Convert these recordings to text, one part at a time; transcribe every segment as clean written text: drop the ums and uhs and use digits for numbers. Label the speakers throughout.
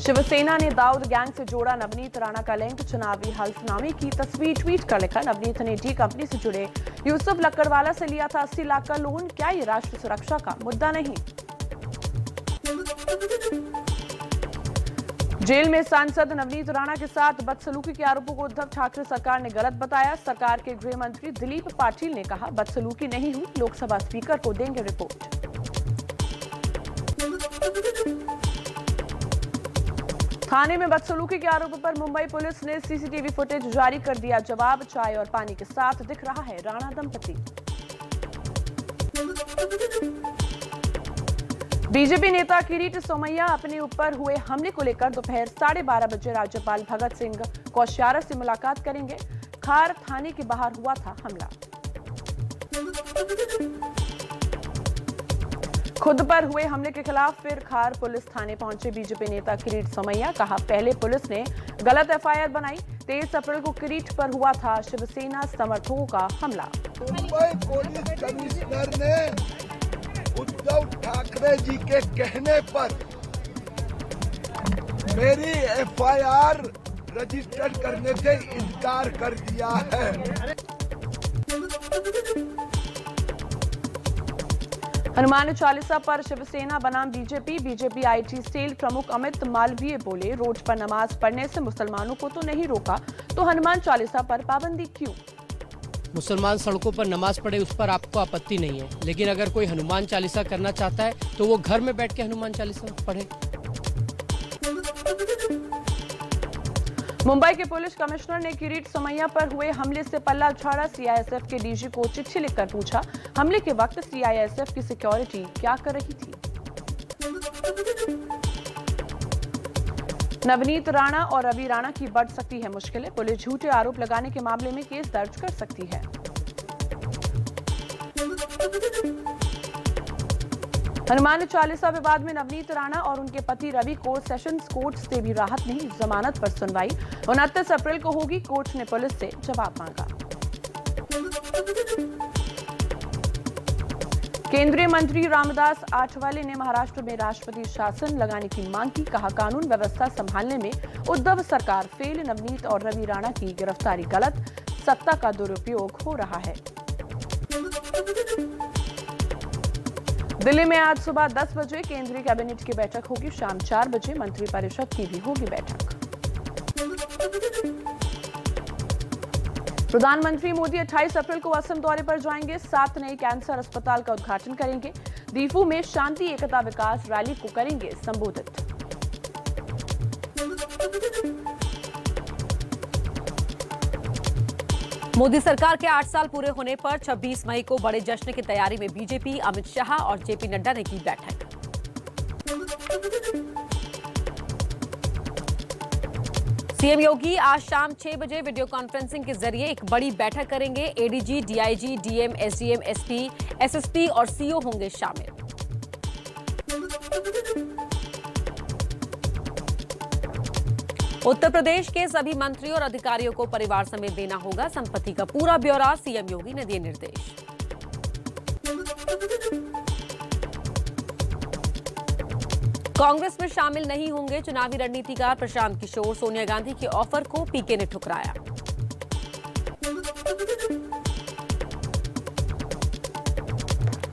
Speaker 1: शिवसेना ने दाऊद गैंग से जोड़ा नवनीत राणा का लिंक। चुनावी हल्फनामे की तस्वीर ट्वीट कर लिखा, नवनीत ने डी कंपनी से जुड़े यूसुफ लक्कड़वाला से लिया था 80 लाख का लोन। क्या ये राष्ट्र सुरक्षा का मुद्दा नहीं? जेल में सांसद नवनीत राणा के साथ बदसलूकी के आरोपों को उद्धव ठाकरे सरकार ने गलत बताया। सरकार के गृह मंत्री दिलीप पाटिल ने कहा, बदसलूकी नहीं हुई, लोकसभा स्पीकर को देंगे रिपोर्ट। थाने में बदसलूकी के आरोपों पर मुंबई पुलिस ने सीसीटीवी फुटेज जारी कर दिया जवाब। चाय और पानी के साथ दिख रहा है राणा दंपति। बीजेपी नेता किरीट सोमैया अपने ऊपर हुए हमले को लेकर दोपहर 12:30 बजे राज्यपाल भगत सिंह कोश्यारी से मुलाकात करेंगे। खार थाने के बाहर हुआ था हमला। खुद पर हुए हमले के खिलाफ फिर खार पुलिस थाने पहुंचे बीजेपी नेता किरीट सोमैया। कहा, पहले पुलिस ने गलत एफआईआर बनाई। 23 अप्रैल को किरीट पर हुआ था शिवसेना समर्थकों का हमला।
Speaker 2: मुंबई पुलिस कमिश्नर ने उद्धव ठाकरे जी के कहने पर मेरी एफआईआर रजिस्टर करने से इनकार कर दिया है।
Speaker 1: हनुमान चालीसा पर शिवसेना बनाम बीजेपी आईटी सेल प्रमुख अमित मालवीय बोले, रोड पर नमाज पढ़ने से मुसलमानों को तो नहीं रोका, तो हनुमान चालीसा पर पाबंदी क्यों?
Speaker 3: मुसलमान सड़कों पर नमाज पढ़े उस पर आपको आपत्ति नहीं है, लेकिन अगर कोई हनुमान चालीसा करना चाहता है तो वो घर में बैठ के हनुमान चालीसा पढ़े।
Speaker 1: मुंबई के पुलिस कमिश्नर ने किरीट सोमैया पर हुए हमले से पल्ला झाड़ा। सीआईएसएफ के डीजी को चिट्ठी लिखकर पूछा, हमले के वक्त सीआईएसएफ की सिक्योरिटी क्या कर रही थी? नवनीत राणा और रवि राणा की बढ़ सकती है मुश्किलें। पुलिस झूठे आरोप लगाने के मामले में केस दर्ज कर सकती है। हनुमान चालीसा विवाद में नवनीत राणा और उनके पति रवि को सेशंस कोर्ट से भी राहत नहीं, जमानत पर सुनवाई 29 अप्रैल को होगी। कोर्ट ने पुलिस से जवाब मांगा। केंद्रीय मंत्री रामदास आठवले ने महाराष्ट्र में राष्ट्रपति शासन लगाने की मांग की। कहा, कानून व्यवस्था संभालने में उद्धव सरकार फेल। नवनीत और रवि राणा की गिरफ्तारी गलत, सत्ता का दुरुपयोग हो रहा है। दिल्ली में आज सुबह 10 बजे केंद्रीय कैबिनेट की बैठक होगी। शाम 4 बजे मंत्रिपरिषद की भी होगी बैठक। प्रधानमंत्री मोदी 28 अप्रैल को असम दौरे पर जाएंगे। 7 नए कैंसर अस्पताल का उद्घाटन करेंगे। दीफू में शांति एकता विकास रैली को करेंगे संबोधित।
Speaker 4: मोदी सरकार के 8 साल पूरे होने पर 26 मई को बड़े जश्न की तैयारी में बीजेपी, अमित शाह और जेपी नड्डा ने की बैठक। सीएम योगी आज शाम 6 बजे वीडियो कॉन्फ्रेंसिंग के जरिए एक बड़ी बैठक करेंगे। ADG, DIG, DM, SDM, SP, SSP और सीओ होंगे शामिल। उत्तर प्रदेश के सभी मंत्री और अधिकारियों को परिवार समेत देना होगा संपत्ति का पूरा ब्यौरा। सीएम योगी ने दिए निर्देश। कांग्रेस में शामिल नहीं होंगे चुनावी रणनीतिकार प्रशांत किशोर। सोनिया गांधी के ऑफर को पीके ने ठुकराया।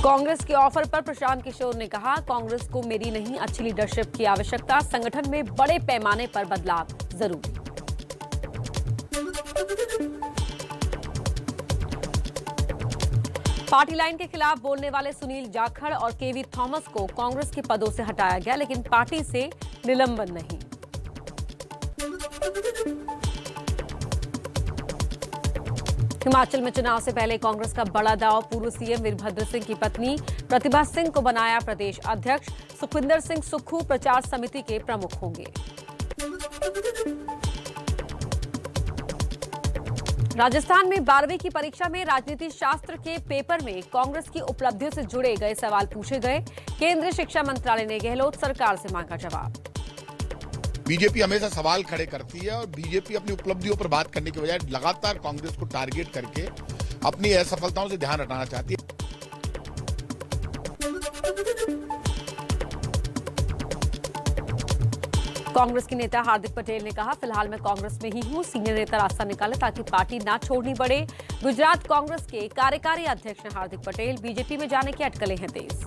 Speaker 4: कांग्रेस के ऑफर पर प्रशांत किशोर ने कहा, कांग्रेस को मेरी नहीं अच्छी लीडरशिप की आवश्यकता, संगठन में बड़े पैमाने पर बदलाव जरूरी। पार्टी लाइन के खिलाफ बोलने वाले सुनील जाखड़ और केवी थॉमस को कांग्रेस के पदों से हटाया गया, लेकिन पार्टी से निलंबन नहीं। हिमाचल में चुनाव से पहले कांग्रेस का बड़ा दांव। पूर्व सीएम वीरभद्र सिंह की पत्नी प्रतिभा सिंह को बनाया प्रदेश अध्यक्ष। सुखविंदर सिंह सुक्खू प्रचार समिति के प्रमुख होंगे। राजस्थान में 12वीं की परीक्षा में राजनीति शास्त्र के पेपर में कांग्रेस की उपलब्धियों से जुड़े गए सवाल पूछे गए। केंद्रीय शिक्षा मंत्रालय ने गहलोत सरकार से मांगा जवाब।
Speaker 5: बीजेपी हमेशा सवाल खड़े करती है और बीजेपी अपनी उपलब्धियों पर बात करने के बजाय लगातार कांग्रेस को टारगेट करके अपनी असफलताओं से ध्यान हटाना चाहती है।
Speaker 4: कांग्रेस के नेता हार्दिक पटेल ने कहा, फिलहाल मैं कांग्रेस में ही हूं, सीनियर नेता रास्ता निकाले ताकि पार्टी ना छोड़नी पड़े। गुजरात कांग्रेस के कार्यकारी अध्यक्ष हैं हार्दिक पटेल, बीजेपी में जाने की अटकलें हैं तेज।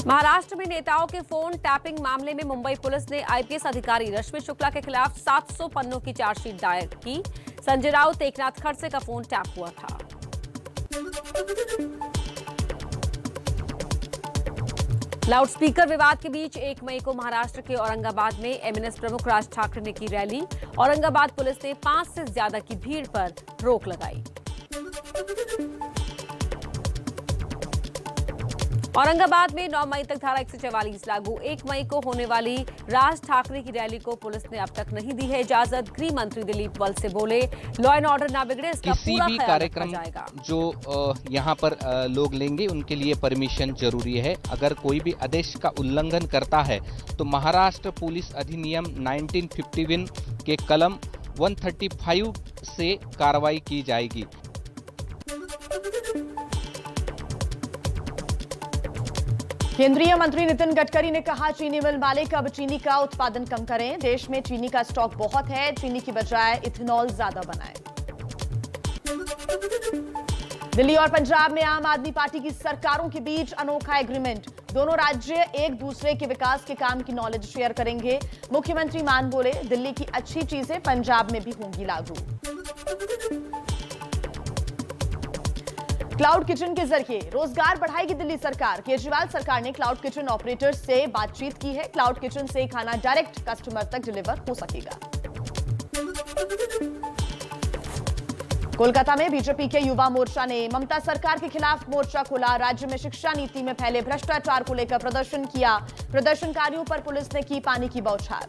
Speaker 4: महाराष्ट्र में नेताओं के फोन टैपिंग मामले में मुंबई पुलिस ने आईपीएस अधिकारी रश्मि शुक्ला के खिलाफ 700 पन्नों की चार्जशीट दायर की। संजय राउत, एकनाथ खड़से का फोन टैप हुआ था। लाउडस्पीकर विवाद के बीच 1 मई को महाराष्ट्र के औरंगाबाद में एमएनएस प्रमुख राज ठाकरे ने की रैली। औरंगाबाद पुलिस ने 5 से ज्यादा की भीड़ पर रोक लगाई। औरंगाबाद में 9 मई तक धारा 144 लागू। 1 मई को होने वाली राज ठाकरे की रैली को पुलिस ने अब तक नहीं दी है इजाजत। गृह मंत्री दिलीप वल से बोले, लॉ एंड ऑर्डर ना बिगड़े, इसका
Speaker 6: किसी
Speaker 4: पूरा
Speaker 6: भी
Speaker 4: ख्याल
Speaker 6: कार्यक्रम
Speaker 4: रखा जाएगा।
Speaker 6: जो यहाँ पर लोग लेंगे उनके लिए परमिशन जरूरी है। अगर कोई भी आदेश का उल्लंघन करता है तो महाराष्ट्र पुलिस अधिनियम 1951 के कलम 135 से कार्रवाई की जाएगी।
Speaker 7: केंद्रीय मंत्री नितिन गडकरी ने कहा, चीनी मिल मालिक अब चीनी का उत्पादन कम करें। देश में चीनी का स्टॉक बहुत है, चीनी की बजाय इथेनॉल ज्यादा बनाएं। दिल्ली और पंजाब में आम आदमी पार्टी की सरकारों के बीच अनोखा एग्रीमेंट। दोनों राज्य एक दूसरे के विकास के काम की नॉलेज शेयर करेंगे। मुख्यमंत्री मान बोले, दिल्ली की अच्छी चीजें पंजाब में भी होंगी लागू। क्लाउड किचन के जरिए रोजगार बढ़ाएगी दिल्ली सरकार। केजरीवाल सरकार ने क्लाउड किचन ऑपरेटर्स से बातचीत की है। क्लाउड किचन से खाना डायरेक्ट कस्टमर तक डिलीवर हो सकेगा। कोलकाता में बीजेपी के युवा मोर्चा ने ममता सरकार के खिलाफ मोर्चा खोला। राज्य में शिक्षा नीति में फैले भ्रष्टाचार को लेकर प्रदर्शन किया। प्रदर्शनकारियों पर पुलिस ने की पानी की बौछार।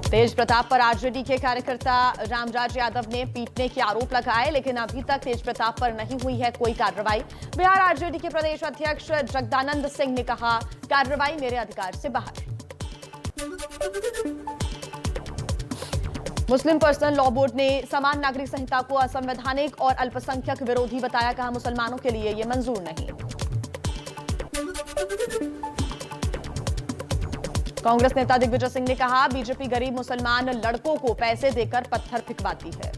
Speaker 7: तेज प्रताप पर आरजेडी के कार्यकर्ता रामराज यादव ने पीटने के आरोप लगाए, लेकिन अभी तक तेज प्रताप पर नहीं हुई है कोई कार्रवाई। बिहार आरजेडी के प्रदेश अध्यक्ष जगदानंद सिंह ने कहा, कार्रवाई मेरे अधिकार से बाहर। मुस्लिम पर्सनल लॉ बोर्ड ने समान नागरिक संहिता को असंवैधानिक और अल्पसंख्यक विरोधी बताया। कहा, मुसलमानों के लिए यह मंजूर नहीं। कांग्रेस नेता दिग्विजय सिंह ने कहा, बीजेपी गरीब मुसलमान लड़कों को पैसे देकर पत्थर फिकवाती है।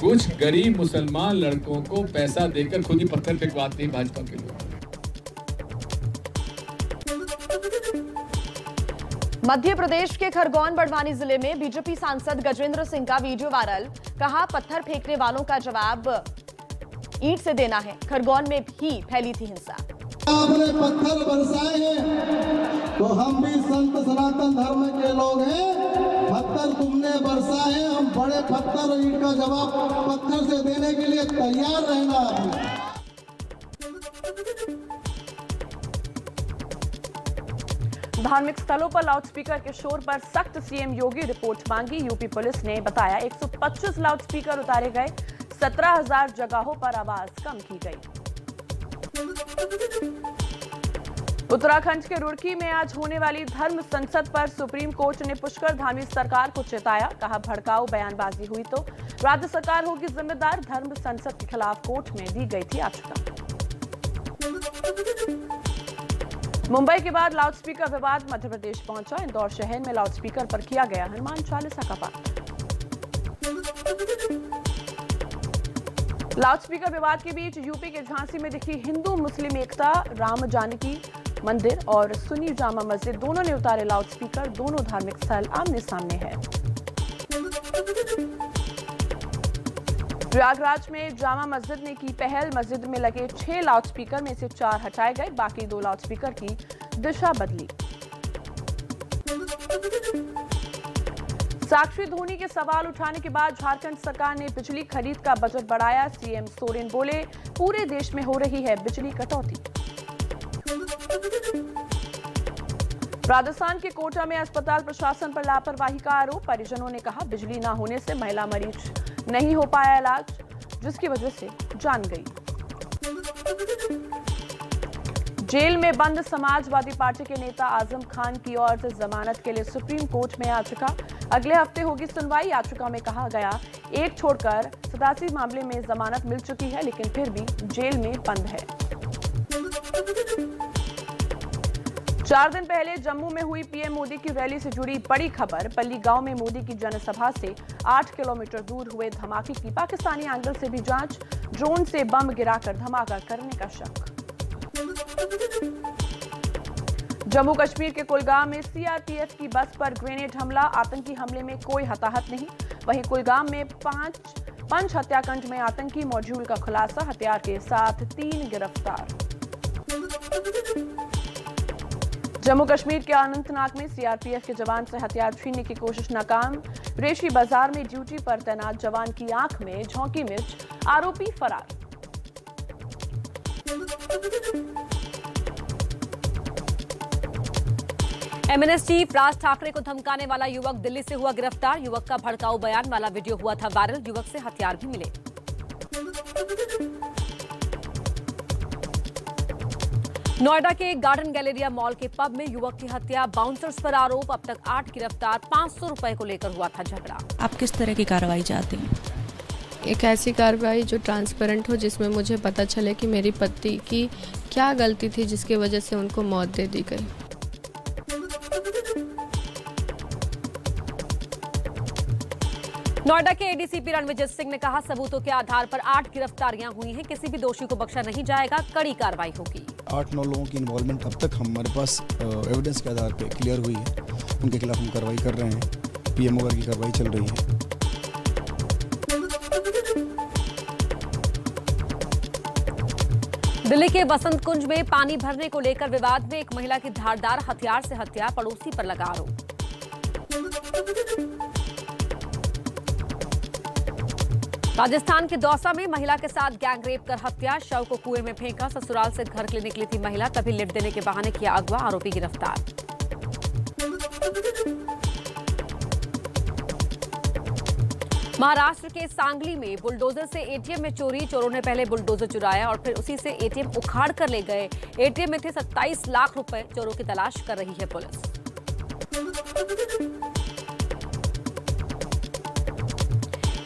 Speaker 8: कुछ गरीब मुसलमान लड़कों को पैसा देकर खुद ही पत्थर फिकवाते हैं भाजपा के लोग।
Speaker 7: मध्य प्रदेश के खरगोन बड़वानी जिले में बीजेपी सांसद गजेंद्र सिंह का वीडियो वायरल। कहा, पत्थर फेंकने वालों का जवाब ईंट से देना है। खरगोन में भी फैली थी हिंसा।
Speaker 9: आपने पत्थर बरसाए हैं तो हम भी संत सनातन धर्म के लोग हैं। पत्थर तुमने बरसाए हैं, हम बड़े पत्थर और ईंट का जवाब पत्थर से देने के लिए तैयार रहना है।
Speaker 1: धार्मिक स्थलों पर लाउडस्पीकर के शोर पर सख्त सीएम योगी रिपोर्ट मांगी। यूपी पुलिस ने बताया 125 लाउडस्पीकर उतारे गए, 17,000 जगहों पर आवाज कम की गई। उत्तराखंड के रुड़की में आज होने वाली धर्म संसद पर सुप्रीम कोर्ट ने पुष्कर धामी सरकार को चेताया। कहा, भड़काऊ बयानबाजी हुई तो राज्य सरकार होगी जिम्मेदार। धर्म संसद के खिलाफ कोर्ट में दी गई थी याचिका। मुंबई के बाद लाउडस्पीकर विवाद मध्य प्रदेश पहुंचा। इंदौर शहर में लाउडस्पीकर पर किया गया हनुमान चालीसा का पाठ। लाउडस्पीकर विवाद के बीच यूपी के झांसी में दिखी हिंदू मुस्लिम एकता। राम जानकी मंदिर और सुन्नी जामा मस्जिद दोनों ने उतारे लाउडस्पीकर। दोनों धार्मिक स्थल आमने सामने है। प्रयागराज में जामा मस्जिद ने की पहल। मस्जिद में लगे 6 लाउडस्पीकर में से 4 हटाए गए, बाकी 2 लाउडस्पीकर की दिशा बदली। साक्षी धोनी के सवाल उठाने के बाद झारखंड सरकार ने बिजली खरीद का बजट बढ़ाया। सीएम सोरेन बोले, पूरे देश में हो रही है बिजली कटौती। राजस्थान के कोटा में अस्पताल प्रशासन पर लापरवाही का आरोप। परिजनों ने कहा, बिजली न होने से महिला मरीज नहीं हो पाया इलाज, जिसकी वजह से जान गई। जेल में बंद समाजवादी पार्टी के नेता आजम खान की ओर से जमानत के लिए सुप्रीम कोर्ट में याचिका। अगले हफ्ते होगी सुनवाई। याचिका में कहा गया एक छोड़कर 87 मामले में जमानत मिल चुकी है, लेकिन फिर भी जेल में बंद है। 4 दिन पहले जम्मू में हुई पीएम मोदी की रैली से जुड़ी बड़ी खबर। पल्ली गांव में मोदी की जनसभा से 8 किलोमीटर दूर हुए धमाके की पाकिस्तानी एंगल से भी जांच। ड्रोन से बम गिराकर धमाका करने का शक। जम्मू कश्मीर के कुलगाम में सीआरपीएफ की बस पर ग्रेनेड हमला। आतंकी हमले में कोई हताहत नहीं। वहीं कुलगाम में पंच हत्याकांड में आतंकी मॉड्यूल का खुलासा। हथियार के साथ 3 गिरफ्तार। जम्मू कश्मीर के अनंतनाग में सीआरपीएफ के जवान से हथियार छीनने की कोशिश नाकाम। रेशी बाजार में ड्यूटी पर तैनात जवान की आंख में झोंकी मिर्च। आरोपी फरार।
Speaker 4: एमएनएस चीफ राज ठाकरे को धमकाने वाला युवक दिल्ली से हुआ गिरफ्तार। युवक का भड़काऊ बयान वाला वीडियो हुआ था वायरल। युवक से हथियार भी मिले। नोएडा के गार्डन गैलेरिया मॉल के पब में युवक की हत्या। बाउंसर्स पर आरोप। अब तक 8 गिरफ्तार। 500 रुपए को लेकर हुआ था झगड़ा।
Speaker 10: आप किस तरह की कार्रवाई चाहते हैं?
Speaker 11: एक ऐसी कार्रवाई जो ट्रांसपेरेंट हो, जिसमें मुझे पता चले कि मेरी पति की क्या गलती थी जिसकी वजह से उनको मौत दे दी गई।
Speaker 4: नोएडा के एडीसीपी रणविजय सिंह ने कहा सबूतों के आधार पर 8 गिरफ्तारियां हुई हैं। किसी भी दोषी को बख्शा नहीं जाएगा। कड़ी कार्रवाई होगी।
Speaker 12: 8-9 लोगों की इन्वॉल्वमेंट अब तक हमारे पास एविडेंस के आधार पर क्लियर हुई है। उनके खिलाफ हम कार्रवाई कर रहे हैं। पीएमओ की कार्रवाई चल रही है।
Speaker 4: दिल्ली के बसंत कुंज में पानी भरने को लेकर विवाद में एक महिला की धारदार हथियार से हत्या। पड़ोसी पर लगा आरोप। राजस्थान के दौसा में महिला के साथ गैंगरेप कर हत्या। शव को कुएं में फेंका। ससुराल से घर के लिए निकली थी महिला, तभी लिफ्ट देने के बहाने किया अगवा। आरोपी गिरफ्तार। महाराष्ट्र के सांगली में बुलडोजर से एटीएम में चोरी। चोरों ने पहले बुलडोजर चुराया और फिर उसी से एटीएम उखाड़ कर ले गए। एटीएम में थे 27 लाख रुपए। चोरों की तलाश कर रही है पुलिस।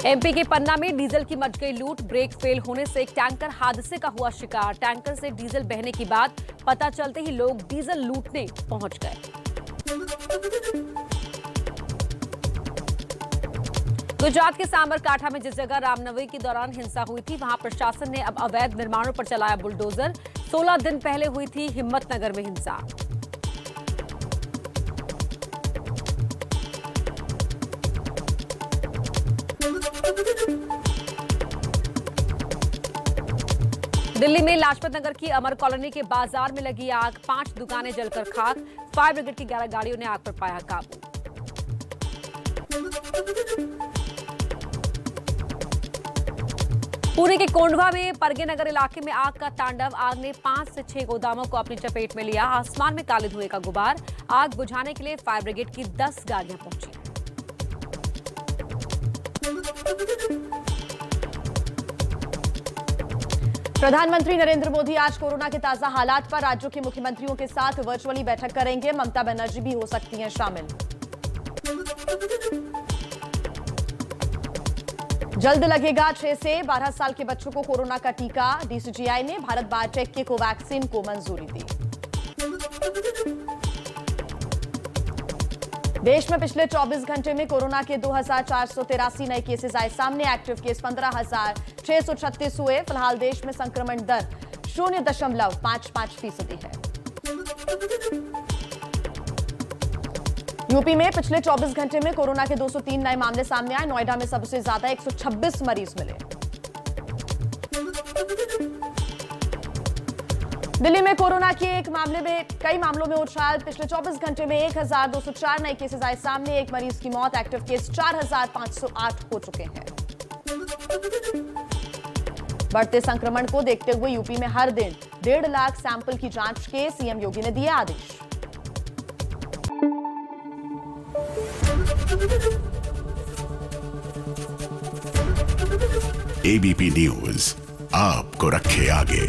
Speaker 4: एमपी के पन्ना में डीजल की मच गई लूट। ब्रेक फेल होने से एक टैंकर हादसे का हुआ शिकार। टैंकर से डीजल बहने की बात पता चलते ही लोग डीजल लूटने पहुंच गए। गुजरात के साबरकांठा में जिस जगह रामनवमी के दौरान हिंसा हुई थी, वहां प्रशासन ने अब अवैध निर्माणों पर चलाया बुलडोजर। 16 दिन पहले हुई थी हिम्मतनगर में हिंसा। दिल्ली में लाजपत नगर की अमर कॉलोनी के बाजार में लगी आग। 5 दुकानें जलकर खाक। फायर ब्रिगेड की 11 गाड़ियों ने आग पर पाया काबू। पुणे के कोंडवा में परगे नगर इलाके में आग का तांडव। आग ने 5 से 6 गोदामों को अपनी चपेट में लिया। आसमान में काले धुएं का गुबार। आग बुझाने के लिए फायर ब्रिगेड की 10 गाड़ियां पहुंची।
Speaker 7: प्रधानमंत्री नरेंद्र मोदी आज कोरोना के ताजा हालात पर राज्यों के मुख्यमंत्रियों के साथ वर्चुअली बैठक करेंगे। ममता बनर्जी भी हो सकती हैं शामिल। जल्द लगेगा 6 से 12 साल के बच्चों को कोरोना का टीका। डीसीजीआई ने भारत बायोटेक के कोवैक्सीन को मंजूरी दी। देश में पिछले 24 घंटे में कोरोना के 2483 नए केसेस आए सामने। एक्टिव केस 15,636 हुए। फिलहाल देश में संक्रमण दर 0.55% है। यूपी में पिछले 24 घंटे में कोरोना के 203 नए मामले सामने आए। नोएडा में सबसे ज्यादा 126 मरीज मिले। दिल्ली में कोरोना के कई मामलों में उछाल। पिछले 24 घंटे में 1204 नए केसेस आए सामने। एक मरीज की मौत। एक्टिव केस 4508 हो चुके हैं। बढ़ते संक्रमण को देखते हुए यूपी में हर दिन 1.5 लाख सैंपल की जांच के सीएम योगी ने दिए आदेश।
Speaker 13: एबीपी न्यूज आपको रखे आगे।